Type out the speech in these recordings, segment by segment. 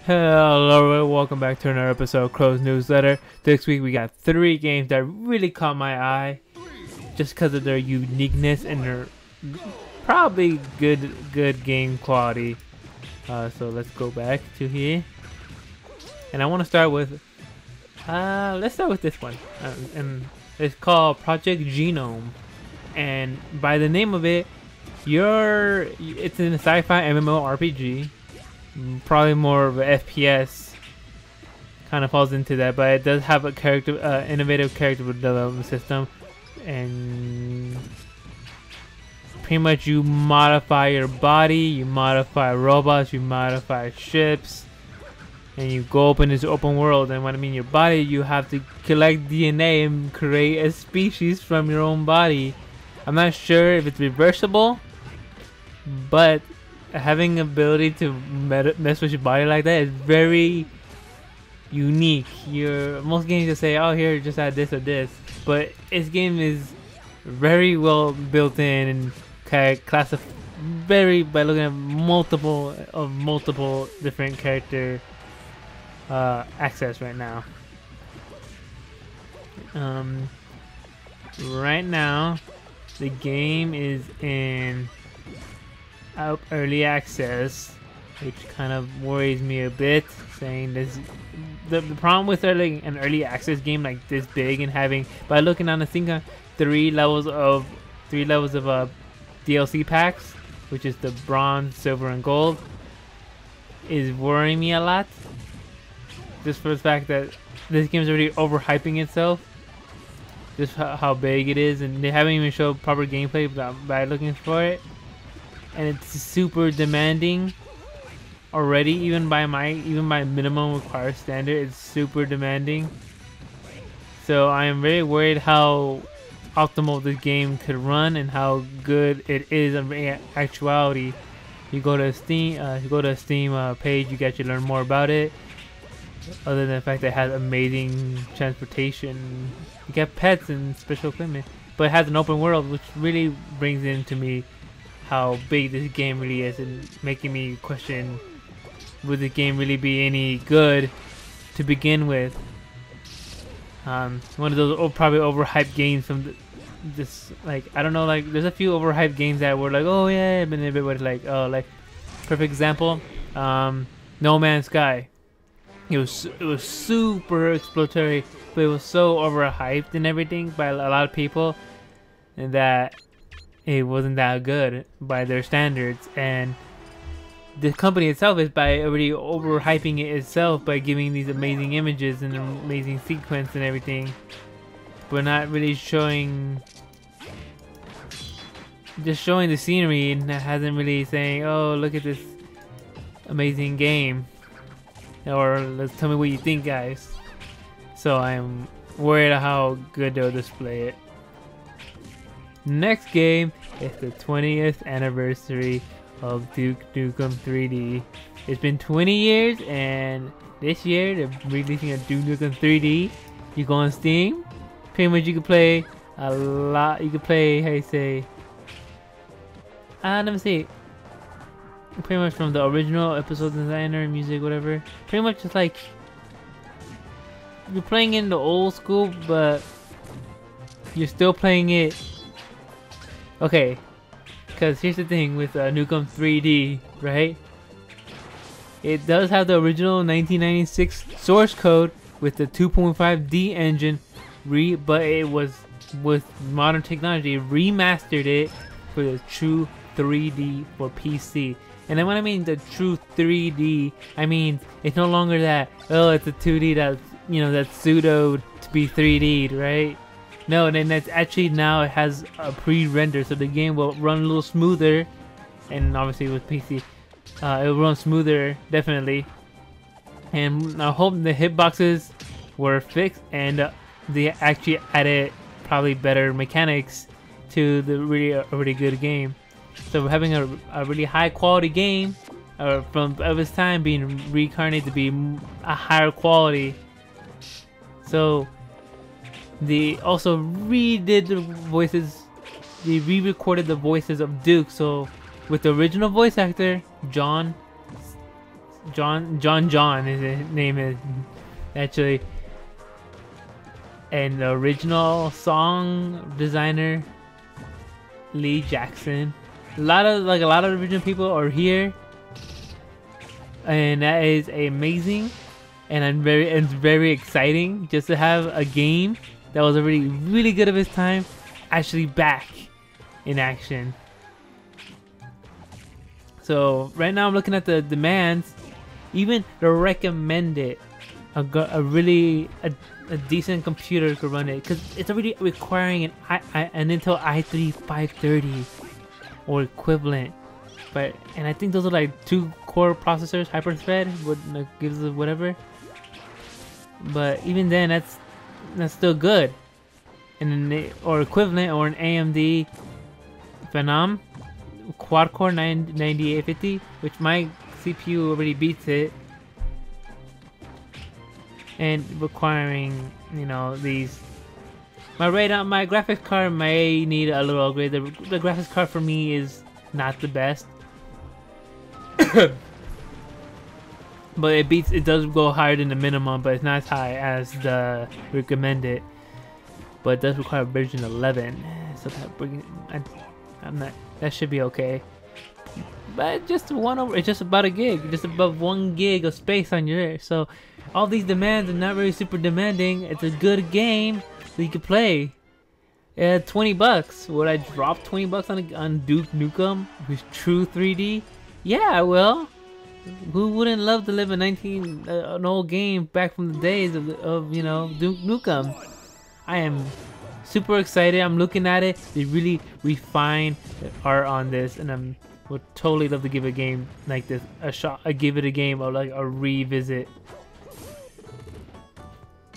Hello, welcome back to another episode of Crow's Newsletter. This week we got 3 games that really caught my eye just because of their uniqueness and their probably good game quality. So let's go back to here. And I want to start with, let's start with this one. And it's called Project Genome. And by the name of it, it's an sci-fi MMORPG. Probably more of an FPS, kind of falls into that, but it does have a innovative character development system, and pretty much you modify your body, you modify robots, you modify ships, and you go up in this open world. And when I mean your body, you have to collect DNA and create a species from your own body. I'm not sure if it's reversible, but having ability to mess with your body like that is very unique. Most games just say, oh, here, just add this or this, but this game is very well built in and classified by looking at multiple different character access right now. Right now the game is in early access, which kind of worries me a bit, saying this the problem with an early access game like this big and having, by looking on the thing, 3 levels of DLC packs, which is the bronze, silver, and gold, is worrying me a lot, just for the fact that this game is already overhyping itself, just how big it is, and they haven't even showed proper gameplay by looking for it. And it's super demanding already, even by my minimum required standard. It's super demanding. So I am very worried how optimal this game could run and how good it is in actuality. You go to Steam, page, you get to learn more about it. Other than the fact that it has amazing transportation, you get pets and special equipment, but it has an open world, which really brings into me how big this game really is, and making me question, would the game really be any good to begin with? One of those probably overhyped games from this, like, I don't know, like there's a few overhyped games that were like, oh yeah, but a bit was like, oh, like perfect example, No Man's Sky. It was super exploratory, but it was so overhyped and everything by a lot of people, and that it wasn't that good by their standards. And the company itself is by already overhyping it itself by giving these amazing images and amazing sequence and everything, but not really showing the scenery, and hasn't really saying, oh, look at this amazing game, or let's tell me what you think, guys. So I'm worried how good they'll display it. Next game is the 20th anniversary of Duke Nukem 3D. It's been 20 years, and this year they're releasing a Duke Nukem 3D. You go on Steam, pretty much you can play a lot. You can play, how you say, let me see, pretty much from the original episode designer, music, whatever. Pretty much it's like you're playing in the old school, but you're still playing it. Okay, because here's the thing with Nukem 3D, right? It does have the original 1996 source code with the 2.5D engine, but it was, with modern technology, remastered it for the true 3D for PC. And then when I mean the true 3D, I mean it's no longer that, oh, it's a 2D that's, that's pseudo to be 3D, right? No, and then that's actually, now it has a pre-render, so the game will run a little smoother, and obviously with PC, it will run smoother, definitely. And I hope the hitboxes were fixed, and they actually added probably better mechanics to the really good game. So we're having a really high quality game, from of its time being reincarnated to be a higher quality. So they also redid the voices. They re-recorded the voices of Duke. So with the original voice actor, John John is his name is actually, and the original song designer Lee Jackson. A lot of original people are here, and that is amazing. And it's very exciting just to have a game that was already really good of its time actually back in action. So right now I'm looking at the demands, even the recommended a decent computer could run it, because it's already requiring an Intel i3 530 or equivalent. And I think those are like 2 core processors, hyper-thread, what gives it whatever. But even then, that's still good. And then or equivalent, or an AMD Phenom quad-core 9850, which my CPU already beats it. And requiring, you know, these. My graphics card may need a little upgrade. The graphics card for me is not the best. But it does go higher than the minimum, but it's not as high as the recommended. But it does require version 11, so that should be okay. But it's just about a gig, just above 1 gig of space on your. So all these demands are not really super demanding. It's a good game that you can play. 20 bucks. Would I drop 20 bucks on Duke Nukem with true 3D? Yeah, I will. Who wouldn't love to live an old game back from the days of you know, Duke Nukem? I am super excited. I'm looking at it. They really refined the art on this, and would totally love to give a game like this a shot. Give it a game or like a revisit.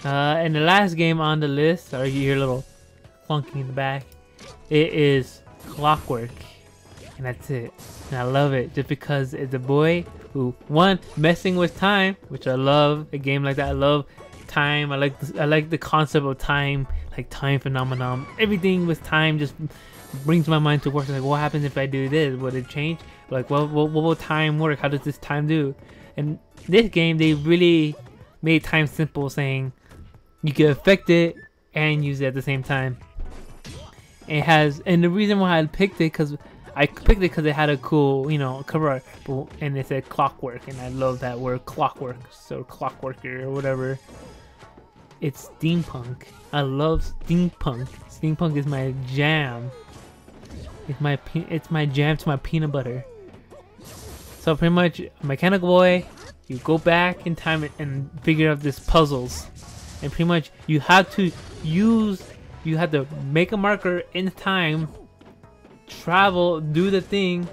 And the last game on the list, sorry you hear a little clunking in the back, it is Clockwork, and that's it. And I love it just because it's a boy who, one, messing with time, which I love. A game like that, I love time. I like the concept of time, like time phenomenon. Everything with time just brings my mind to work. Like, what happens if I do this? Would it change? Like, what will time work? How does this time do? And this game, they really made time simple, saying you can affect it and use it at the same time. It has, and the reason why I picked it, because it had a cool, you know, cover art, and it said Clockwork, and I love that word, Clockwork, so Clockworker or whatever. It's steampunk. I love steampunk. Steampunk is my jam. It's my jam to my peanut butter. So pretty much, mechanical boy, you go back in time and figure out these puzzles, and pretty much you have to make a marker in time, travel, do the thing,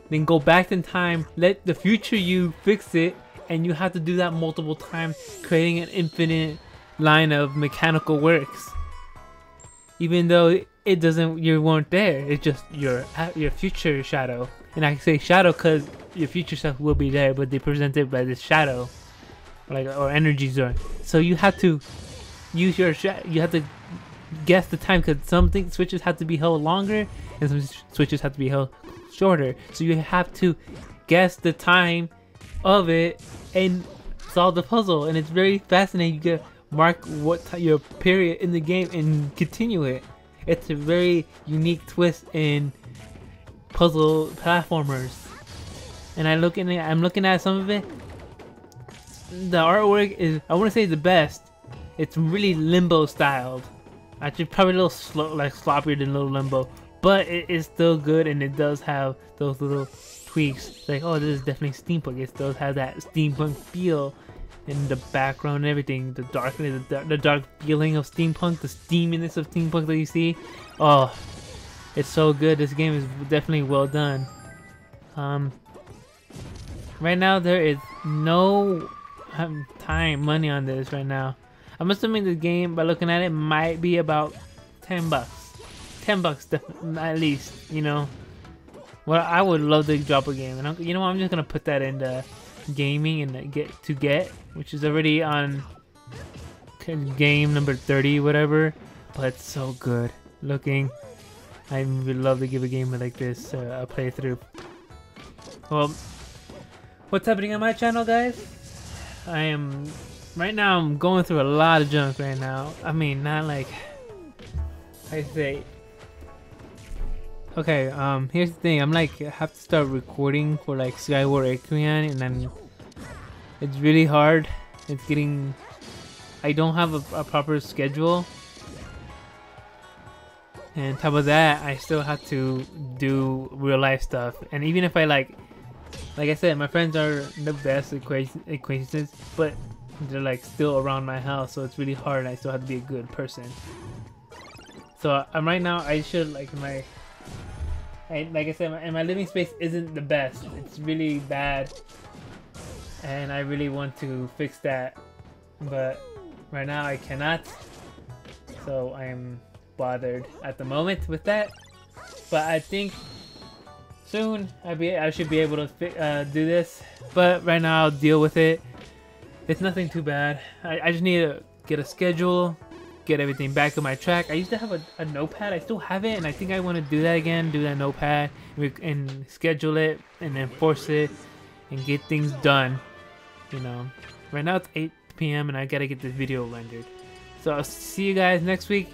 then go back in time, let the future you fix it, and you have to do that multiple times, creating an infinite line of mechanical works. Even though you weren't there, it's just your future shadow. And I say shadow because your future self will be there, but they present it by this shadow, or energy zone. So you have to use you have to guess the time, because some switches have to be held longer and some switches have to be held shorter. So you have to guess the time of it and solve the puzzle, and it's very fascinating. You can mark your period in the game and continue it. It's a very unique twist in puzzle platformers, and I'm looking at some of it. The artwork is, I wouldn't say the best. It's really Limbo styled. Actually, probably a little sloppier than Little Limbo, but it is still good, and it does have those little tweaks. Like, oh, this is definitely steampunk. It does have that steampunk feel in the background and everything. The darkness, the dark feeling of steampunk, the steaminess of steampunk that you see. Oh, it's so good. This game is definitely well done. Right now there is no money on this right now. I'm assuming the game, by looking at it, might be about 10 bucks. 10 bucks at least, you know. Well, I would love to drop a game, and you know what, I'm just gonna put that into gaming and get, which is already on game number 30, whatever. But it's so good looking. I would love to give a game like this a playthrough. Well, What's happening on my channel, guys? Right now I'm going through a lot of junk right now. I mean, not like I say. Okay, here's the thing. I have to start recording for like Skyward Equian, and then it's really hard. It's getting. I don't have a proper schedule, and on top of that, I still have to do real life stuff. And even if I like I said, my friends are the best acquaintances, but they're like still around my house, so it's really hard. I still have to be a good person. So right now, I should like like I said, my living space isn't the best. It's really bad, and I really want to fix that, but right now I cannot. So I am bothered at the moment with that. But I think soon I should be able to do this. But right now I'll deal with it. It's nothing too bad. I just need to get a schedule, get everything back on my track. I used to have a notepad. I still have it, and I think I want to do that again. Do that notepad and schedule it and enforce it and get things done. You know, right now it's 8 p.m. and I gotta get this video rendered. So I'll see you guys next week.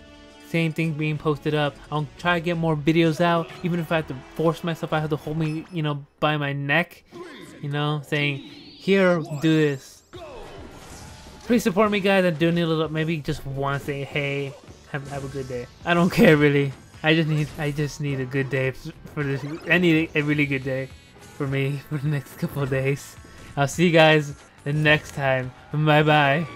Same thing being posted up. I'll try to get more videos out, even if I have to force myself. I have to hold me, you know, by my neck, you know, saying, "Here, do this." Please support me, guys. I do need a little, maybe just want to say, "Hey, have a good day." I don't care really. I just need a good day for this. I need a really good day for me for the next couple of days. I'll see you guys the next time. Bye bye.